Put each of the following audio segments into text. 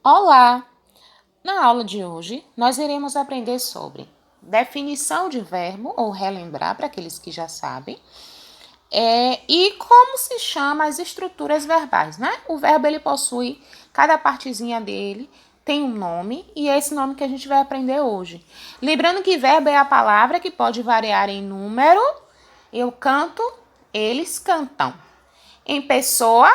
Olá! Na aula de hoje, nós iremos aprender sobre definição de verbo, ou relembrar para aqueles que já sabem, e como se chama as estruturas verbais, né? O verbo, ele possui, cada partezinha dele tem um nome, e é esse nome que a gente vai aprender hoje. Lembrando que verbo é a palavra que pode variar em número, eu canto, eles cantam. Em pessoa,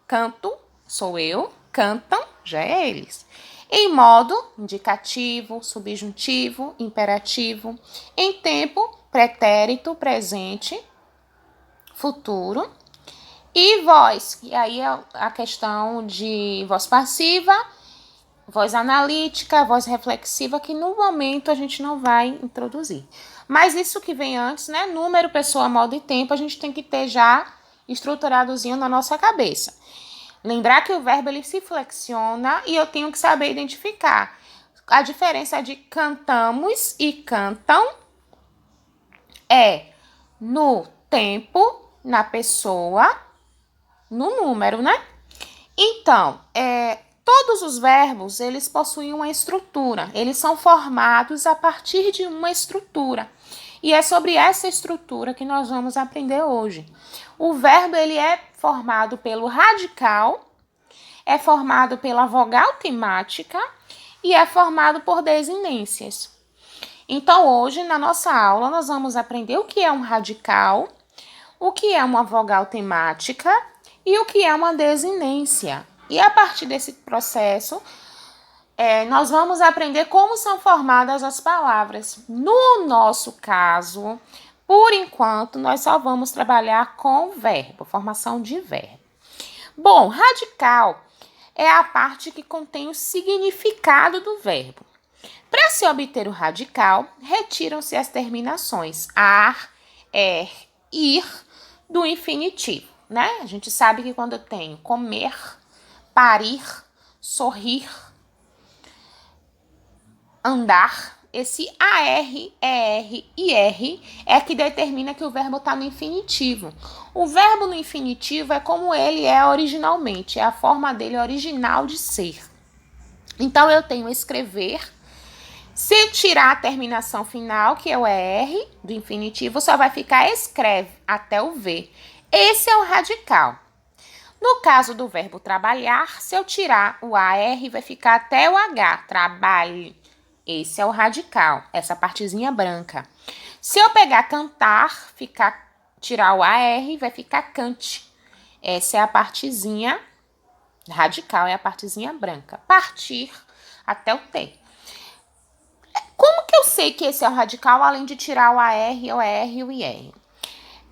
canto, sou eu, cantam, já é eles. Em modo, indicativo, subjuntivo, imperativo. Em tempo, pretérito, presente, futuro. E voz, e aí é a questão de voz passiva, voz analítica, voz reflexiva, que no momento a gente não vai introduzir. Mas isso que vem antes, né? Número, pessoa, modo e tempo, a gente tem que ter já estruturadozinho na nossa cabeça. Lembrar que o verbo ele se flexiona e eu tenho que saber identificar a diferença de cantamos e cantam é no tempo, na pessoa, no número, né? Então, todos os verbos, eles possuem uma estrutura. Eles são formados a partir de uma estrutura. E é sobre essa estrutura que nós vamos aprender hoje. O verbo, ele é formado pelo radical, é formado pela vogal temática e é formado por desinências. Então, hoje, na nossa aula, nós vamos aprender o que é um radical, o que é uma vogal temática e o que é uma desinência. E a partir desse processo, nós vamos aprender como são formadas as palavras. No nosso caso, por enquanto, nós só vamos trabalhar com verbo, formação de verbo. Bom, radical é a parte que contém o significado do verbo. Para se obter o radical, retiram-se as terminações ar, ir do infinitivo, né? A gente sabe que quando eu tenho comer, parir, sorrir, andar, esse AR, ER e R é que determina que o verbo está no infinitivo. O verbo no infinitivo é como ele é originalmente, é a forma dele original de ser. Então, eu tenho escrever. Se eu tirar a terminação final, que é o ER do infinitivo, só vai ficar escreve até o V. Esse é o radical. No caso do verbo trabalhar, se eu tirar o AR, vai ficar até o H, trabalhe. Esse é o radical, essa partezinha branca. Se eu pegar cantar, tirar o AR, vai ficar cante. Essa é a partezinha radical, é a partezinha branca. Partir até o T. Como que eu sei que esse é o radical, além de tirar o AR, o ER e o IR?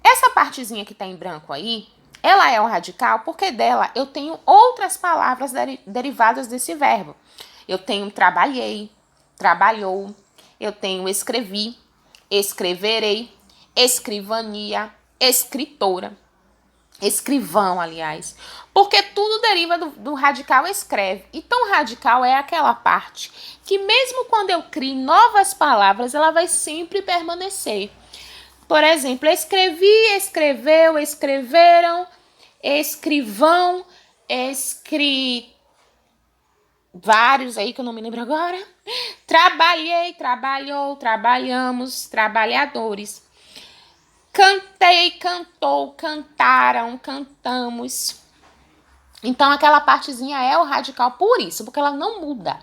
Essa partezinha que está em branco aí, ela é o radical porque dela eu tenho outras palavras derivadas desse verbo. Eu tenho trabalhei, trabalhou, eu tenho escrevi, escreverei, escrivania, escritora, escrivão, aliás, porque tudo deriva do radical escreve. Então, radical é aquela parte que mesmo quando eu crio novas palavras, ela vai sempre permanecer. Por exemplo, escrevi, escreveu, escreveram, escrivão, vários aí que eu não me lembro agora. Trabalhei, trabalhou, trabalhamos, trabalhadores. Cantei, cantou, cantaram, cantamos. Então, aquela partezinha é o radical por isso, porque ela não muda.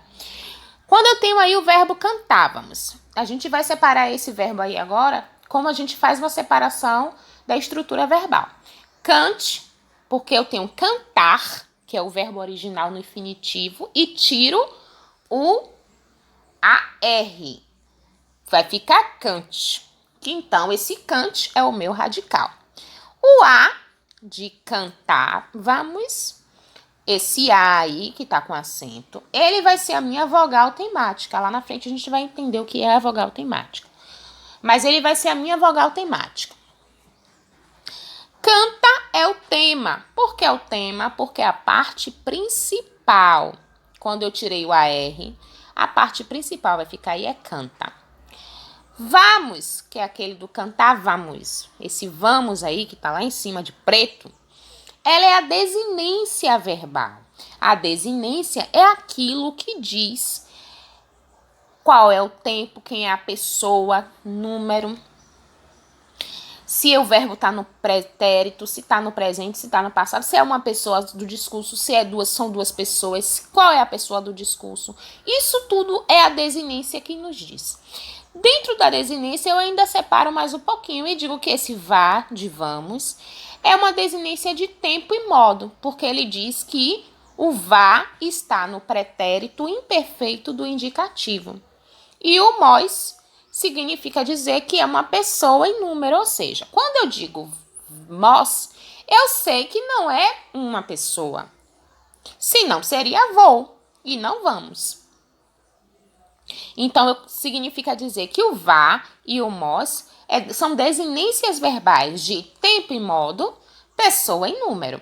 Quando eu tenho aí o verbo cantávamos, a gente vai separar esse verbo aí agora, como a gente faz uma separação da estrutura verbal. Cante, porque eu tenho cantar, que é o verbo original no infinitivo, e tiro o AR. Vai ficar cante. Então, esse cante é o meu radical. O A de cantar, vamos, esse A aí, que tá com acento, ele vai ser a minha vogal temática. Lá na frente a gente vai entender o que é a vogal temática. Mas ele vai ser a minha vogal temática. Canta é o tema. Por que é o tema? Porque é a parte principal. Quando eu tirei o AR, a parte principal vai ficar aí é canta. Vamos, que é aquele do cantar vamos. Esse vamos aí, que tá lá em cima de preto, ela é a desinência verbal. A desinência é aquilo que diz qual é o tempo, quem é a pessoa, número, se o verbo está no pretérito, se está no presente, se está no passado, se é uma pessoa do discurso, se são duas pessoas, qual é a pessoa do discurso. Isso tudo é a desinência que nos diz. Dentro da desinência, eu ainda separo mais um pouquinho e digo que esse vá, de vamos, é uma desinência de tempo e modo, porque ele diz que o vá está no pretérito imperfeito do indicativo. E o mós significa dizer que é uma pessoa em número, ou seja, quando eu digo mós, eu sei que não é uma pessoa. Senão seria vou e não vamos. Então, significa dizer que o vá e o mós são desinências verbais de tempo e modo, pessoa e número.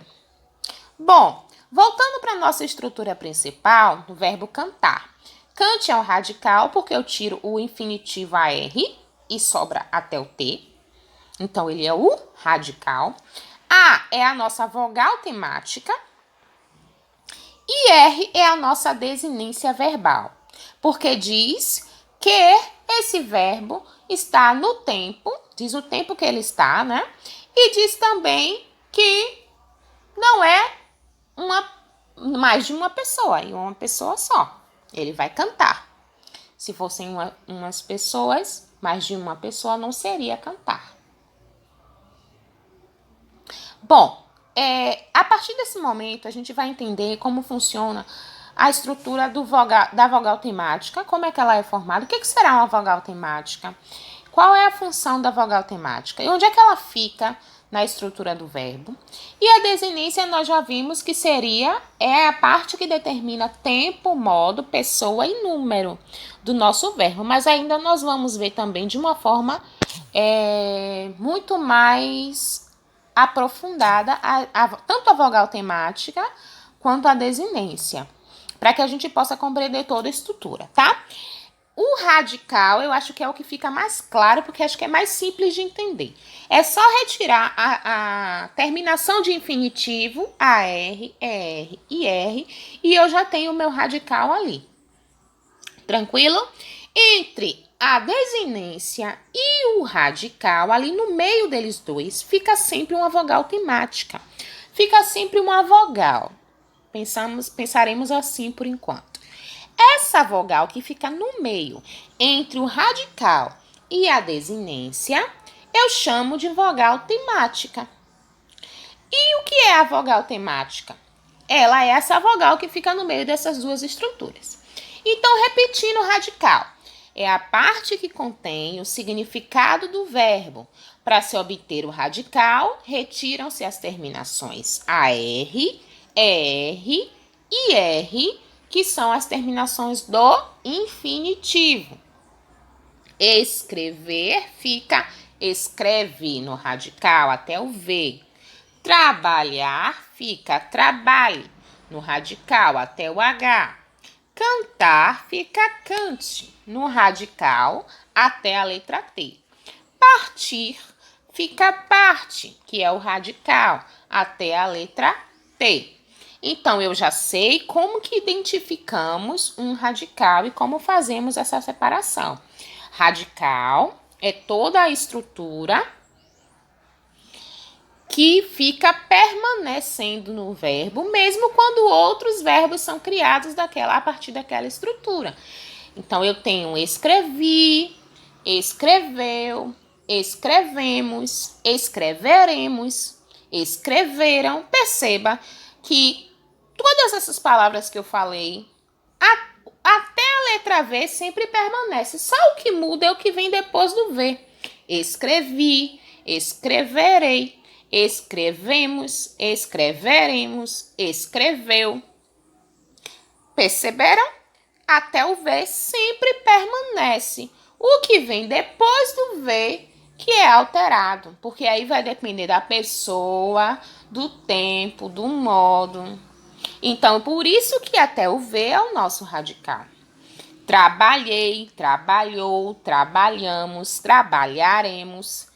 Bom, voltando para a nossa estrutura principal, do verbo cantar. Cante é o radical, porque eu tiro o infinitivo AR e sobra até o T. Então, ele é o radical. A é a nossa vogal temática. E R é a nossa desinência verbal, porque diz que esse verbo está no tempo, diz o tempo que ele está, né? E diz também que não é mais de uma pessoa, e uma pessoa só. Ele vai cantar. Se fossem umas pessoas, mais de uma pessoa não seria cantar. Bom, a partir desse momento, a gente vai entender como funciona a estrutura da vogal temática, como é que ela é formada, o que será uma vogal temática, qual é a função da vogal temática e onde é que ela fica na estrutura do verbo. E a desinência nós já vimos que é a parte que determina tempo, modo, pessoa e número do nosso verbo, mas ainda nós vamos ver também de uma forma muito mais aprofundada tanto a vogal temática quanto a desinência, para que a gente possa compreender toda a estrutura, tá? O radical, eu acho que é o que fica mais claro, porque acho que é mais simples de entender. É só retirar a terminação de infinitivo, AR, ER e R, e eu já tenho o meu radical ali. Tranquilo? Entre a desinência e o radical, ali no meio deles dois, fica sempre uma vogal temática. Fica sempre uma vogal. Pensaremos assim por enquanto. Essa vogal que fica no meio entre o radical e a desinência, eu chamo de vogal temática. E o que é a vogal temática? Ela é essa vogal que fica no meio dessas duas estruturas. Então, repetindo o radical, é a parte que contém o significado do verbo. Para se obter o radical, retiram-se as terminações AR, ER e R, que são as terminações do infinitivo. Escrever fica escreve no radical até o V. Trabalhar fica trabalhe no radical até o H. Cantar fica cante no radical até a letra T. Partir fica parte, que é o radical, até a letra T. Então, eu já sei como que identificamos um radical e como fazemos essa separação. Radical é toda a estrutura que fica permanecendo no verbo, mesmo quando outros verbos são criados a partir daquela estrutura. Então, eu tenho escrevi, escreveu, escrevemos, escreveremos, escreveram. Perceba que todas essas palavras que eu falei, até a letra V sempre permanece. Só o que muda é o que vem depois do V. Escrevi, escreverei, escrevemos, escreveremos, escreveu. Perceberam? Até o V sempre permanece. O que vem depois do V que é alterado, porque aí vai depender da pessoa, do tempo, do modo. Então, por isso que até o V é o nosso radical. Trabalhei, trabalhou, trabalhamos, trabalharemos.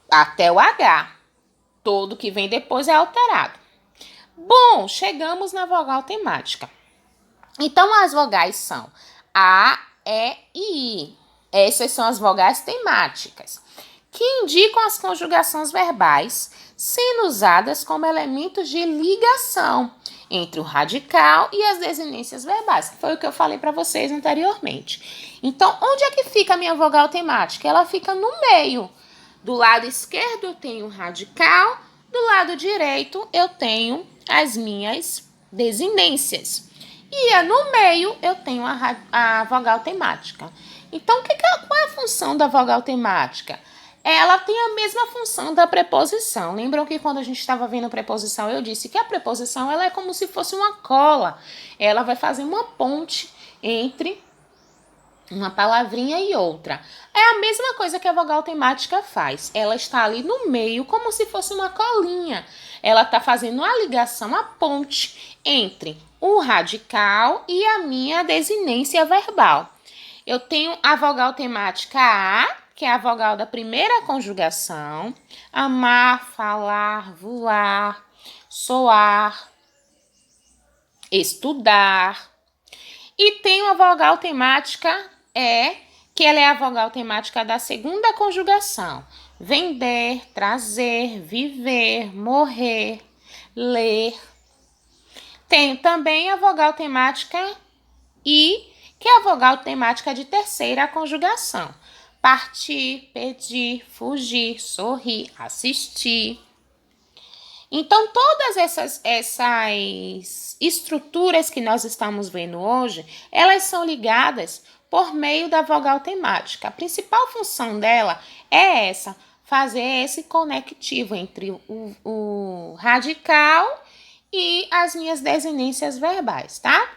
Até o H. Todo que vem depois é alterado. Bom, chegamos na vogal temática. Então, as vogais são A, E e I. Essas são as vogais temáticas, que indicam as conjugações verbais, sendo usadas como elementos de ligação entre o radical e as desinências verbais, que foi o que eu falei para vocês anteriormente. Então, onde é que fica a minha vogal temática? Ela fica no meio. Do lado esquerdo eu tenho o radical, do lado direito eu tenho as minhas desinências. E no meio eu tenho a vogal temática. Então, qual é a função da vogal temática? Ela tem a mesma função da preposição. Lembram que quando a gente estava vendo a preposição, eu disse que a preposição ela é como se fosse uma cola. Ela vai fazer uma ponte entre uma palavrinha e outra. É a mesma coisa que a vogal temática faz. Ela está ali no meio, como se fosse uma colinha. Ela está fazendo a ligação, a ponte entre o radical e a minha desinência verbal. Eu tenho a vogal temática A, que é a vogal da primeira conjugação. Amar, falar, voar, soar, estudar. E tenho a vogal temática E, que ela é a vogal temática da segunda conjugação. Vender, trazer, viver, morrer, ler. Tenho também a vogal temática I, que é a vogal temática de terceira conjugação. Partir, pedir, fugir, sorrir, assistir. Então, todas essas estruturas que nós estamos vendo hoje, elas são ligadas por meio da vogal temática. A principal função dela é essa, fazer esse conectivo entre o radical e as minhas desinências verbais, tá?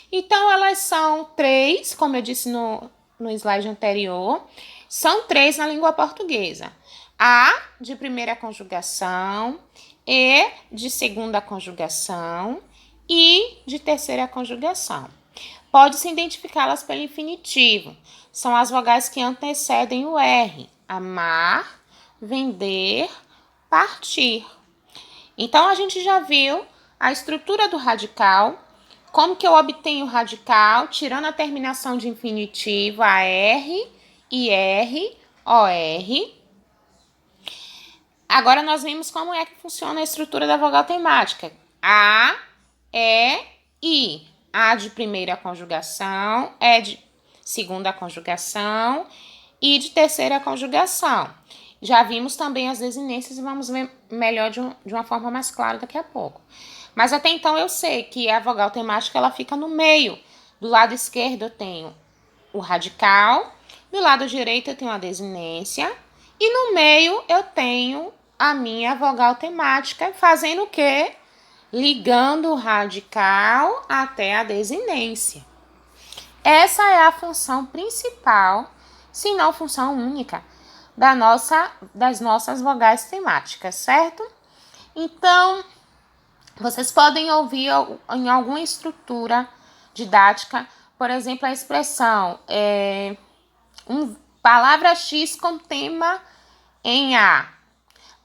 Então, elas são 3, como eu disse no slide anterior, são 3 na língua portuguesa. A, de primeira conjugação, E, de segunda conjugação, I, de terceira conjugação. Pode-se identificá-las pelo infinitivo. São as vogais que antecedem o R. Amar, vender, partir. Então, a gente já viu a estrutura do radical. Como que eu obtenho o radical? Tirando a terminação de infinitivo, a R, IR, OR. Agora, nós vimos como é que funciona a estrutura da vogal temática. A, E, I. A de primeira conjugação, E de segunda conjugação, I de terceira conjugação. Já vimos também as desinências e vamos ver melhor de uma forma mais clara daqui a pouco. Mas até então eu sei que a vogal temática ela fica no meio. Do lado esquerdo eu tenho o radical, do lado direito eu tenho a desinência e no meio eu tenho a minha vogal temática, fazendo o quê? Ligando o radical até a desinência. Essa é a função principal, se não função única, das nossas vogais temáticas, certo? Então, vocês podem ouvir em alguma estrutura didática, por exemplo, a expressão palavra X com tema em A,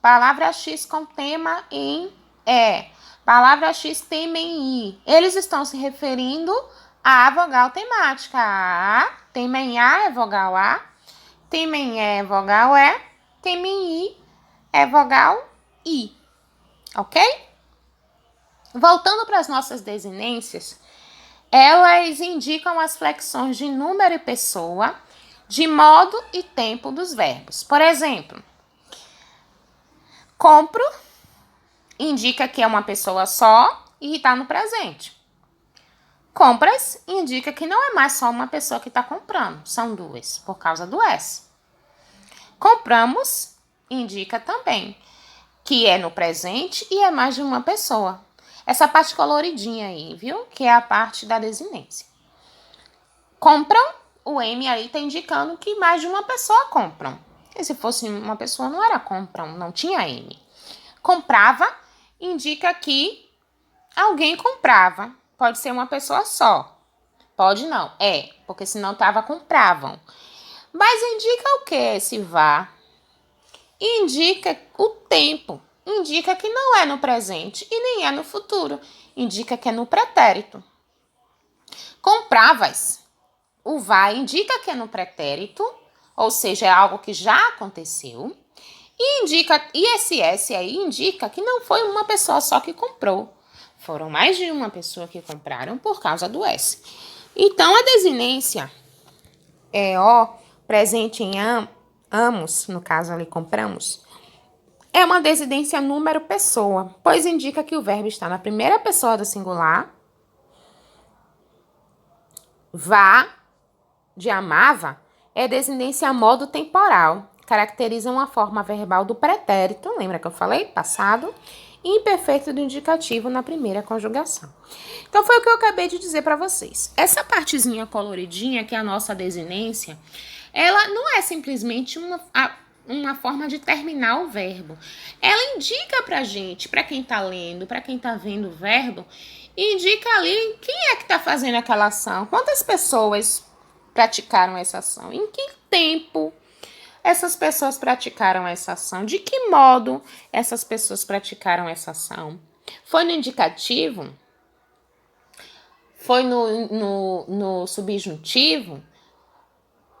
palavra X com tema em E, palavra X tema em I. Eles estão se referindo à vogal temática. A, tema em A é vogal A, tema em E é vogal E, tema em I é vogal I. Ok? Voltando para as nossas desinências, elas indicam as flexões de número e pessoa, de modo e tempo dos verbos. Por exemplo, compro indica que é uma pessoa só e está no presente. Compras indica que não é mais só uma pessoa que está comprando, são duas, por causa do S. Compramos indica também que é no presente e é mais de uma pessoa. Essa parte coloridinha aí, viu? Que é a parte da desinência. Compram, o M aí está indicando que mais de uma pessoa compram. E se fosse uma pessoa, não era compram, não tinha M. Comprava indica que alguém comprava. Pode ser uma pessoa só. Pode não, porque senão tava compravam. Mas indica o que esse vá? Indica o tempo. indica que não é no presente e nem é no futuro. Indica que é no pretérito. Compravas. O vai indica que é no pretérito, ou seja, é algo que já aconteceu. E esse S aí indica que não foi uma pessoa só que comprou. Foram mais de uma pessoa que compraram por causa do S. Então, a desinência é o presente em amos, no caso ali compramos, é uma desinência número pessoa, pois indica que o verbo está na primeira pessoa do singular. Vá, de amava, é desinência modo temporal. Caracteriza uma forma verbal do pretérito, lembra que eu falei? Passado. E imperfeito do indicativo na primeira conjugação. Então, foi o que eu acabei de dizer para vocês. Essa partezinha coloridinha, que é a nossa desinência, ela não é simplesmente uma forma de terminar o verbo. Ela indica pra gente, para quem tá lendo, para quem tá vendo o verbo, indica ali quem é que tá fazendo aquela ação, quantas pessoas praticaram essa ação, em que tempo essas pessoas praticaram essa ação, de que modo essas pessoas praticaram essa ação. Foi no indicativo? Foi no subjuntivo?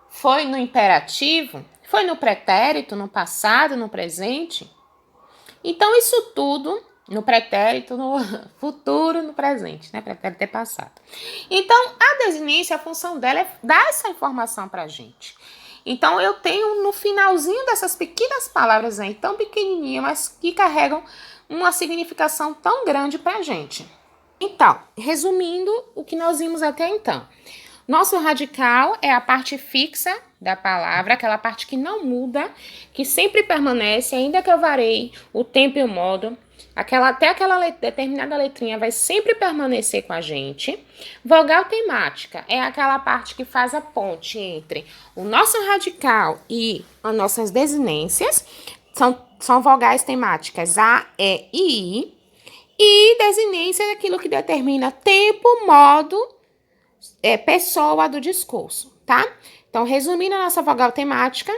Foi no imperativo? Foi no pretérito, no passado, no presente? Então, isso tudo no pretérito, no futuro, no presente, né? Pretérito é passado. Então, a desinência, a função dela é dar essa informação pra gente. Então, eu tenho no finalzinho dessas pequenas palavras aí, tão pequenininhas, mas que carregam uma significação tão grande pra gente. Então, resumindo o que nós vimos até então. Nosso radical é a parte fixa da palavra, aquela parte que não muda, que sempre permanece, ainda que eu varie o tempo e o modo. Até aquela determinada letrinha vai sempre permanecer com a gente. Vogal temática é aquela parte que faz a ponte entre o nosso radical e as nossas desinências. São vogais temáticas A, E e I. E desinência é aquilo que determina tempo, modo, pessoa do discurso, tá? Então, resumindo a nossa vogal temática,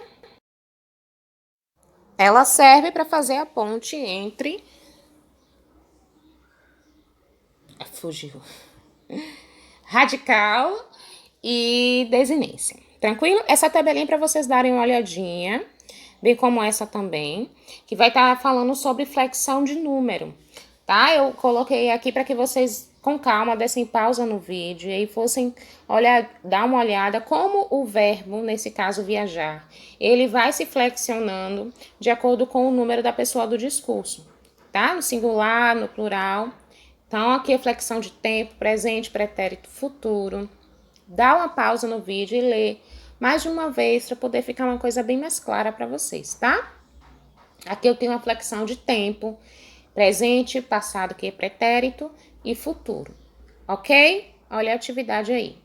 ela serve para fazer a ponte entre... Fugiu. Radical e desinência. Tranquilo? Essa tabelinha para vocês darem uma olhadinha, bem como essa também, que vai estar falando sobre flexão de número, tá? Eu coloquei aqui para que vocês, com calma, dessem pausa no vídeo e aí fossem dar uma olhada como o verbo, nesse caso viajar, ele vai se flexionando de acordo com o número da pessoa do discurso, tá? No singular, no plural. Então, aqui é flexão de tempo, presente, pretérito, futuro. Dá uma pausa no vídeo e lê mais de uma vez para poder ficar uma coisa bem mais clara para vocês, tá? Aqui eu tenho uma flexão de tempo, presente, passado, que é pretérito, e futuro, ok? Olha a atividade aí.